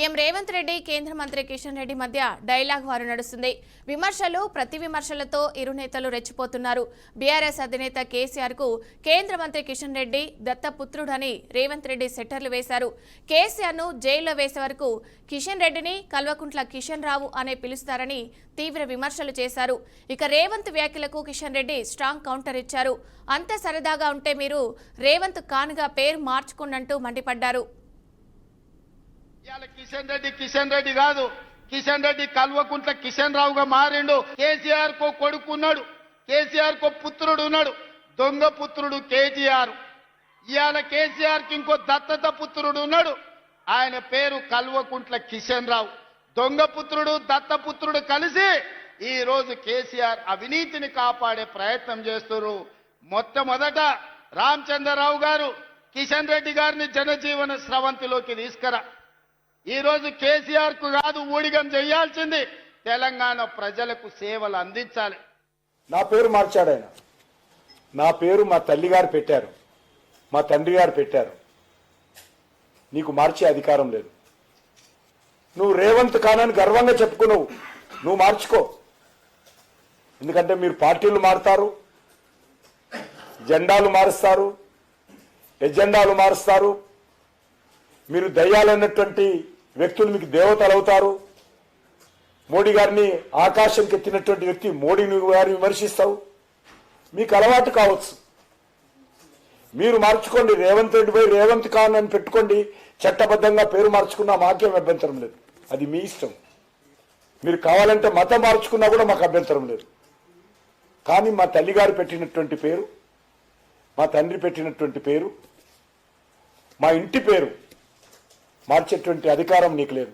CM Revanth Reddy కేంద్ర మంత్రి కిషన్ రెడ్డి మధ్య డైలాగ్ వారు నడుస్తుంది. విమర్శలు ప్రతి విమర్శలతో ఇరు నేతలు రెచ్చిపోతున్నారు. బీఆర్ఎస్ అధినేత కేసీఆర్ కు కేంద్ర మంత్రి కిషన్ రెడ్డి దత్తపుత్రుడని రేవంత్ రెడ్డి సెట్టర్లు వేశారు. కేసీఆర్ ను జైల్లో వేసే వరకు కిషన్ రెడ్డిని కల్వకుంట్ల కిషన్ రావు అనే పిలుస్తారని తీవ్ర విమర్శలు చేశారు. ఇక రేవంత్ వ్యాఖ్యలకు కిషన్ రెడ్డి స్ట్రాంగ్ కౌంటర్ ఇచ్చారు. అంత సరదాగా ఉంటే మీరు రేవంత్ కాన్గా పేరు మార్చుకున్నట్టు మండిపడ్డారు. కిషన్ రెడ్డి కాదు, కిషన్ రెడ్డి కల్వకుంట్ల కిషన్ రావుగా మారిండు. కేసీఆర్ కో కొడుకున్నాడు, కేసీఆర్ కో పుత్రుడు ఉన్నాడు, దొంగ పుత్రుడు కేసీఆర్. ఇవాళ కేసీఆర్ కి ఇంకో దత్తత పుత్రుడు ఉన్నాడు, ఆయన పేరు కల్వకుంట్ల కిషన్ రావు. దొంగ పుత్రుడు దత్తపుత్రుడు కలిసి ఈ రోజు కేసీఆర్ అవినీతిని కాపాడే ప్రయత్నం చేస్తున్నారు. మొట్టమొదట రామచంద్రరావు గారు కిషన్ రెడ్డి గారిని జనజీవన స్రవంతిలోకి తీసుకురా. ఈ రోజు కేసీఆర్ కు కాదు ఊడిగం చేయాల్సింది, తెలంగాణ ప్రజలకు సేవలు అందించాలి. నా పేరు మార్చాడు ఆయన. నా పేరు మా తల్లి గారు పెట్టారు, మా తండ్రి గారు పెట్టారు. నీకు మార్చే అధికారం లేదు. నువ్వు రేవంత్ ఖాన్ గర్వంగా చెప్పుకున్నావు, నువ్వు మార్చుకో. ఎందుకంటే మీరు పార్టీలు మారుతారు, జెండాలు మారుస్తారు, ఎజెండాలు మారుస్తారు. మీరు దయ్యాలన్నటువంటి వ్యక్తులు మీకు దేవతలు అవుతారు. మోడీ గారిని ఆకాశంకి ఎత్తినటువంటి వ్యక్తి మోడీని గారిని విమర్శిస్తావు. మీకు అలవాటు కావచ్చు, మీరు మార్చుకోండి. రేవంత్ రెడ్డి పోయి రేవంత్ ఖాన్ అని పెట్టుకోండి, చట్టబద్ధంగా పేరు మార్చుకున్నా మాకేం అభ్యంతరం లేదు. అది మీ ఇష్టం. మీరు కావాలంటే మతం మార్చుకున్నా కూడా మాకు అభ్యంతరం లేదు. కానీ మా తల్లిగారు పెట్టినటువంటి పేరు, మా తండ్రి పెట్టినటువంటి పేరు, మా ఇంటి పేరు మార్చేటువంటి అధికారం నీకు లేదు.